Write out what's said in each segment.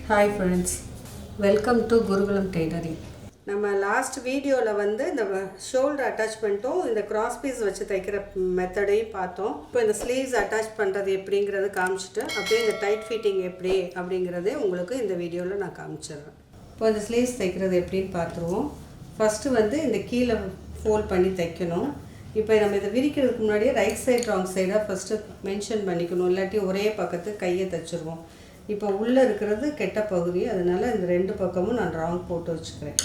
Hi friends, welcome to Gurukulam Tailoring. நம்ம last வீடியோவில் வந்து இந்த ஷோல்டர் அட்டாச்மெண்ட்டும் இந்த கிராஸ் பீஸ் வச்சு தைக்கிற மெத்தடையும் பார்த்தோம். இப்போ இந்த ஸ்லீவ்ஸ் அட்டாச் பண்ணுறது எப்படிங்கிறது காமிச்சிட்டு அப்படியே இந்த டைட் ஃபிட்டிங் எப்படி அப்படிங்கிறதே உங்களுக்கு இந்த வீடியோவில் நான் காமிச்சிடுறேன். இப்போ இந்த ஸ்லீவ்ஸ் தைக்கிறது எப்படின்னு பார்த்துருவோம். ஃபஸ்ட்டு வந்து இந்த கீழே ஃபோல்ட் பண்ணி தைக்கணும். இப்போ நம்ம இதை விரிக்கிறதுக்கு முன்னாடியே ரைட் சைடு ராங் சைடாக ஃபஸ்ட்டு மென்ஷன் பண்ணிக்கணும், இல்லாட்டி ஒரே பக்கத்து கையை தைச்சிருவோம். இப்போ உள்ளே இருக்கிறது கெட்ட பகுதி, அதனால் இந்த ரெண்டு பக்கமும் நான் ராங் போட்டு வச்சுக்கிறேன்.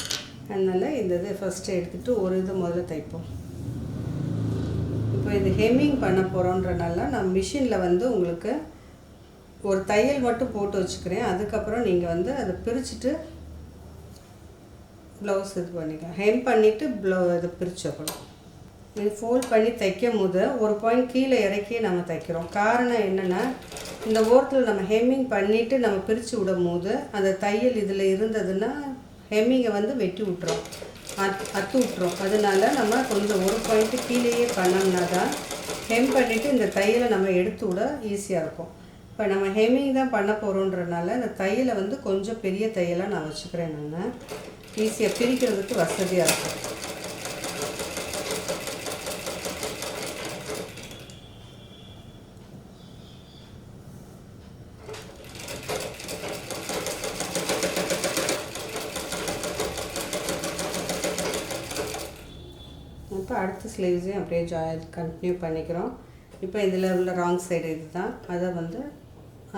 அதனால் இந்த இது ஃபஸ்ட்டு எடுத்துகிட்டு ஒரு இது முதல்ல தைப்போம். இப்போ இது ஹெம்மிங் பண்ண போகிறோன்றனால நான் மிஷினில் வந்து உங்களுக்கு ஒரு தையல் மட்டும் போட்டு வச்சுக்கிறேன். அதுக்கப்புறம் நீங்கள் வந்து அதை பிரிச்சுட்டு ப்ளவுஸ் இது பண்ணிக்கலாம். ஹெம் பண்ணிவிட்டு இதை பிரித்து வைக்கணும். இது ஃபோல்ட் பண்ணி தைக்கும் போது ஒரு பாயிண்ட் கீழே இறக்கி நம்ம தைக்கிறோம். காரணம் என்னென்னா, இந்த ஓரத்தில் நம்ம ஹெம்மிங் பண்ணிவிட்டு நம்ம பிரித்து விடும் போது அந்த தையல் இதில் இருந்ததுன்னா ஹெம்மிங்கை வந்து வெட்டி விட்டுரும், அத்து விட்டுரும். அதனால நம்ம கொஞ்சம் ஒரு பாயிண்ட்டு கீழேயே பண்ணோம்னா தான் ஹெம் பண்ணிவிட்டு இந்த தையலை நம்ம எடுத்து விட ஈஸியாக இருக்கும். இப்போ நம்ம ஹெம்மிங் தான் பண்ண போகிறோன்றனால இந்த தையலை வந்து கொஞ்சம் பெரிய தையலாக நான் வச்சுக்கிறேன். நான் ஈஸியாக பிரிக்கிறதுக்கு வசதியாக இருக்கும். இப்போ அடுத்த ஸ்லீவ்ஸையும் அப்படியே கண்டினியூ பண்ணிக்கிறோம். இப்போ இதில் உள்ள ராங் சைடு இது தான், அதை வந்து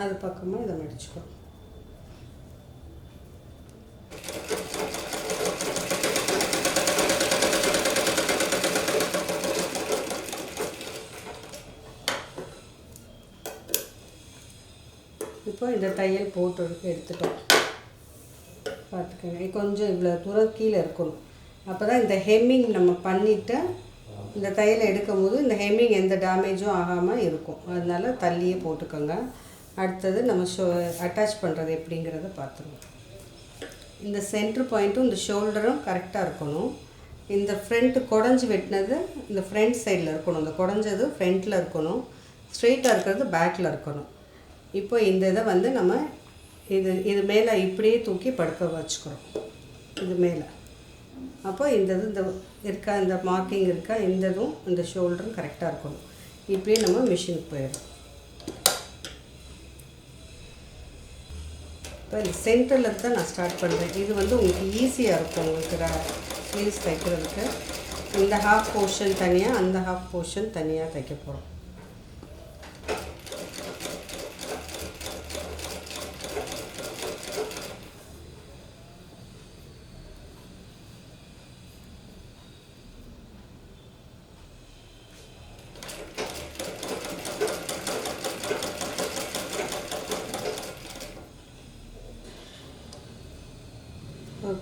அது பக்கமாக இதை மடிச்சுக்கிறோம். இப்போ இந்த தையல் போட்டு எடுத்துட்டோம். பார்த்துக்கோங்க, கொஞ்சம் இவ்வளோ தூரம் கீழே இருக்கணும். அப்போ தான் இந்த ஹெம்மிங் நம்ம பண்ணிவிட்டு இந்த தையலை எடுக்கும் போது இந்த ஹெம்மிங் எந்த டேமேஜும் ஆகாமல் இருக்கும். அதனால் தள்ளியே போட்டுக்கோங்க. அடுத்தது நம்ம அட்டாச் பண்ணுறது எப்படிங்கிறத பார்த்துருவோம். இந்த சென்ட்ரு பாயிண்ட்டும் இந்த ஷோல்டரும் கரெக்டாக இருக்கணும். இந்த ஃப்ரண்ட்டு குடஞ்சி வெட்டினது இந்த ஃப்ரண்ட் சைடில் இருக்கணும். இந்த குடஞ்சது ஃப்ரண்ட்டில் இருக்கணும், ஸ்ட்ரெயிட்டாக இருக்கிறது பேக்கில் இருக்கணும். இப்போ இந்த இதை வந்து நம்ம இது மேலே இப்படியே தூக்கி படுக்க வச்சுக்கிறோம், இது மேலே. அப்போ இந்த இருக்கா, இந்த மார்க்கிங் இருக்கா, இதுவும் இந்த ஷோல்டரும் கரெக்டாக இருக்கணும். இப்படியே நம்ம மிஷினுக்கு போயிடும். இப்போ இந்த சென்டரில் தான் நான் ஸ்டார்ட் பண்ணுறேன். இது வந்து உங்களுக்கு ஈஸியாக இருக்கும். உங்களுக்கு ஸ்லீவ்ஸ் தைக்கிறதுக்கு இந்த ஹாஃப் போர்ஷன் தனியாக, அந்த ஹாஃப் போர்ஷன் தனியாக தைக்க போகிறோம்.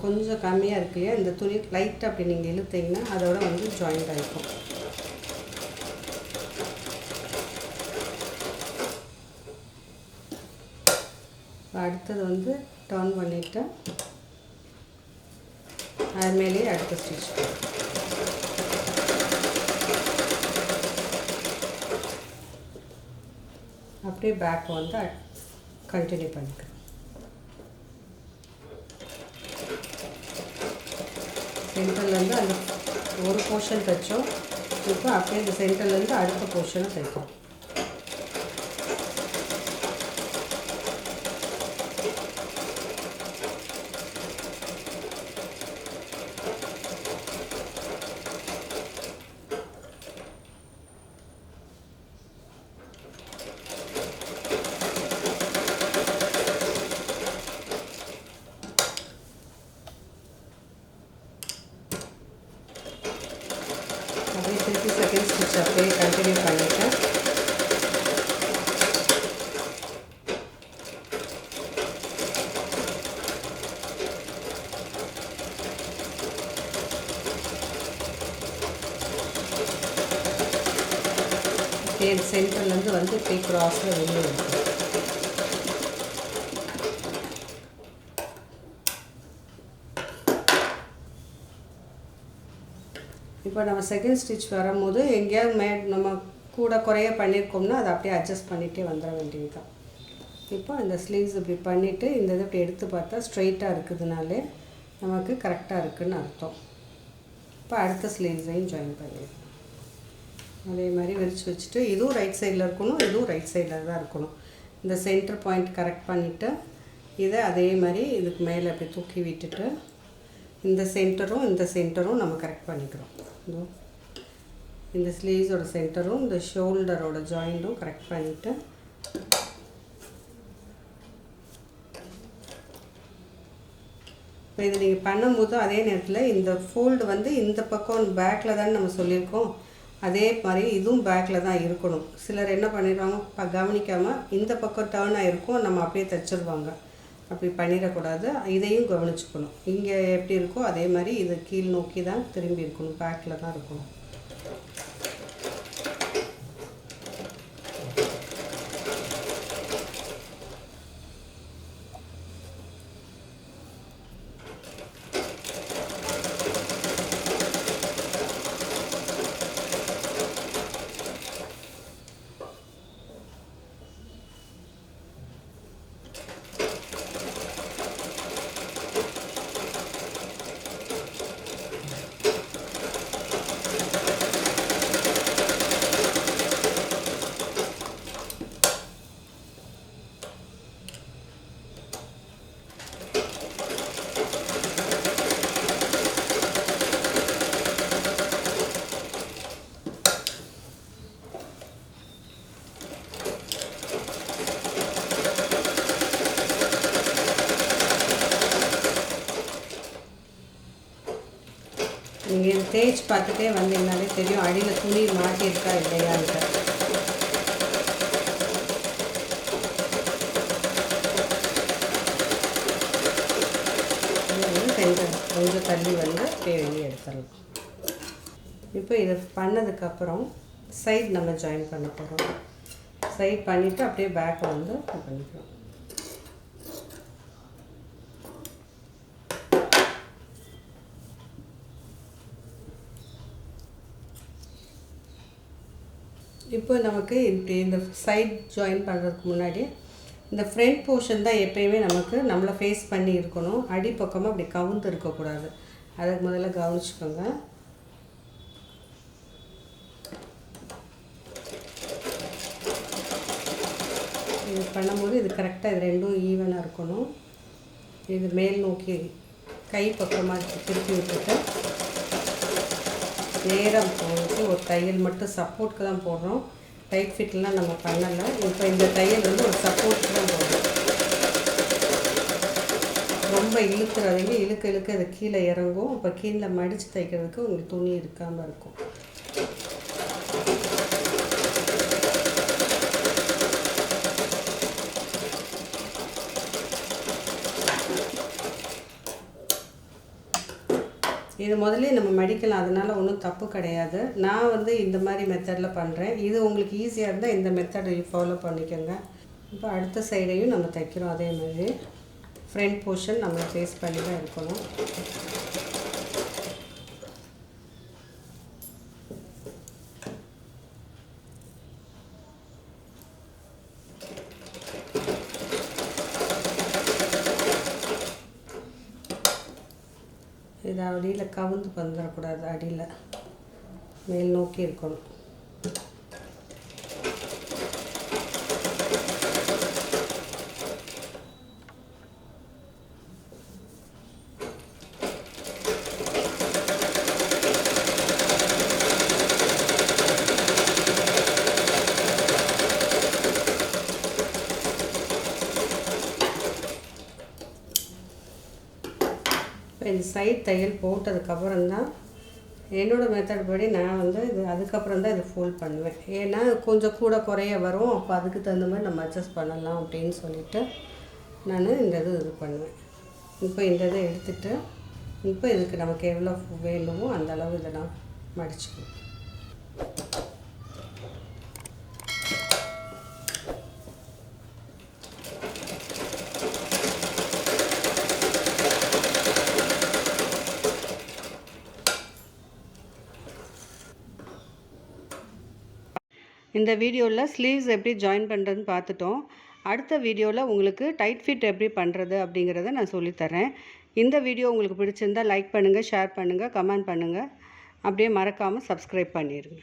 கொஞ்சம் கம்மியாக இருக்கு இல்லையா, இந்த துணி லைட்டாக அப்படி நீங்கள் இழுத்தீங்கன்னா அதோட வந்து ஜாயிண்ட் ஆகிருக்கும். அடுத்தது வந்து டர்ன் பண்ணிவிட்டு அது மேலேயே அடுத்த ஸ்டிச். அப்படியே பேக் வந்து கண்டினியூ பண்ணிக்கிறேன். சென்டர்லேருந்து அந்த ஒரு போர்ஷன் தைச்சோம். இப்போ அப்படியே இந்த சென்டர்லேருந்து அடுத்த போர்ஷனை தைப்போம். அப்படியே திருப்பி செகண்ட் ஸ்டிச் அப்படியே கண்டினியூ பண்ணிவிட்டேன். அப்படியே சென்டர்லேருந்து வந்து இப்படி க்ராஸில் வெளியே இருக்கும். இப்போ நம்ம செகண்ட் ஸ்டிச் வரும்போது எங்கேயாவது நம்ம கூட குறைய பண்ணியிருக்கோம்னா அதை அப்படியே அட்ஜஸ்ட் பண்ணிகிட்டே வந்துட வேண்டியது தான். இப்போ அந்த ஸ்லீவ்ஸ் இப்படி பண்ணிவிட்டு இந்த இதை இப்படி எடுத்து பார்த்தா ஸ்ட்ரைட்டாக இருக்குதுனாலே நமக்கு கரெக்டாக இருக்குதுன்னு அர்த்தம். இப்போ அடுத்த ஸ்லீவ்ஸையும் ஜாயின் பண்ணிடுவோம். அதே மாதிரி விரித்து வச்சுட்டு இதுவும் ரைட் சைடில் இருக்கணும், இதுவும் ரைட் சைடில் தான் இருக்கணும். இந்த சென்டர் பாயிண்ட் கரெக்ட் பண்ணிவிட்டு இதை அதே மாதிரி இதுக்கு மேலே அப்படி தூக்கி விட்டுட்டு இந்த சென்டரும் நம்ம கரெக்ட் பண்ணிக்கிறோம். இந்த ஸ்லீவ்ஸோட சென்டரும் இந்த ஷோல்டரோட ஜாயிண்ட்டும் கரெக்ட் பண்ணிவிட்டு இப்போ இது நீங்கள் பண்ணும்போது அதே நேரத்தில் இந்த ஃபோல்டு வந்து இந்த பக்கம் பேக்கில் தானே நம்ம சொல்லியிருக்கோம், அதே மாதிரி இதுவும் பேக்கில் தான் இருக்கணும். சிலர் என்ன பண்ணிடுவாங்க கவனிக்காமல் இந்த பக்கம் டேர்ன் ஆகிருக்கும், நம்ம அப்படியே தைச்சிருவாங்க. அப்படி பண்ணிடக்கூடாது, இதையும் கவனிச்சுக்கணும். இங்கே எப்படி இருக்கோ அதே மாதிரி இது கீழ் நோக்கி தான் திரும்பி இருக்கணும், பேக்கில் தான் இருக்கணும். நீங்கள் தேய்ச்சி பார்த்துட்டே வந்தீங்கனாலே தெரியும் அடியில் துணி மாட்டியிருக்கா இல்லையான்ட்டு. கொஞ்சம் தள்ளி வந்து அப்படியே வெளியே எடுத்துடலாம். இப்போ இதை பண்ணதுக்கப்புறம் சைட் நம்ம ஜாயின் பண்ண போகிறோம். சைட் பண்ணிவிட்டு அப்படியே பேக்கை வந்து பண்ணிக்கிறோம். இப்போ நமக்கு இந்த சைட் ஜாயின் பண்ணுறதுக்கு முன்னாடி இந்த ஃப்ரண்ட் போர்ஷன் தான் எப்போயுமே நமக்கு நம்மளை ஃபேஸ் பண்ணி இருக்கணும். அடிப்பக்கமாக அப்படி கவுந்து இருக்கக்கூடாது. அதுக்கு முதல்ல கவனிச்சுக்கோங்க. இது பண்ணும்போது இது கரெக்டாக இது ரெண்டும் ஈவனாக இருக்கணும். இது மேல் நோக்கி கை பக்கமாக திருப்பி விட்டுட்டு நேரம் போட்டு ஒரு தையல் மட்டும் சப்போர்ட்டுக்கு தான் போடுறோம். டைட் ஃபிட்லாம் நம்ம பண்ணலை. இப்போ இந்த தையல் வந்து ஒரு சப்போர்ட்டுக்கு தான் போடுறோம். ரொம்ப இழுத்துறாதீங்க, இழுக்க அது கீழே இறங்கும். இப்போ கீழே மடித்து தைக்கிறதுக்கு உங்களுக்கு துணி இருக்காமல் இருக்கும். இது முதல்ல நம்ம மடிக்கலாம், அதனால் ஒன்றும் தப்பு கிடையாது. நான் வந்து இந்த மாதிரி மெத்தடில் பண்ணுறேன். இது உங்களுக்கு ஈஸியாக இருந்தால் இந்த மெத்தடை ஃபாலோ பண்ணிக்கோங்க. இப்போ அடுத்த சைடையும் நம்ம தைக்கிறோம். அதே மாதிரி ஃப்ரண்ட் போர்ஷன் நம்ம ஃபேஸ் பண்ணி தான் இருக்கணும். இது அடியில் கவுந்து வந்துடக்கூடாது, அடியில் மேல் நோக்கி இருக்கணும். இந்த சைட் தையல் போட்டதுக்கப்புறம் தான் என்னோடய மெத்தட் படி நான் வந்து இது அதுக்கப்புறம் தான் இது ஃபோல்ட் பண்ணுவேன். ஏன்னா கொஞ்சம் கூட குறைய வரும், அப்போ அதுக்கு தகுந்த மாதிரி நம்ம அட்ஜஸ்ட் பண்ணலாம் அப்படின்னு சொல்லிவிட்டு நான் இந்த இது பண்ணுவேன். இப்போ இந்த இதை எடுத்துகிட்டு இப்போ இதுக்கு நமக்கு எவ்வளோ வேணுமோ அந்த அளவு இதை நான் மடிச்சுக்குவேன். இந்த வீடியோவில் ஸ்லீவ்ஸ் எப்படி ஜாயின் பண்ணுறதுன்னு பார்த்துட்டோம். அடுத்த வீடியோவில் உங்களுக்கு டைட் ஃபிட் எப்படி பண்ணுறது அப்படிங்கிறத நான் சொல்லித்தரேன். இந்த வீடியோ உங்களுக்கு பிடிச்சிருந்தால் லைக் பண்ணுங்கள், ஷேர் பண்ணுங்கள், கமெண்ட் பண்ணுங்கள். அப்படியே மறக்காமல் சப்ஸ்கிரைப் பண்ணிடுங்க.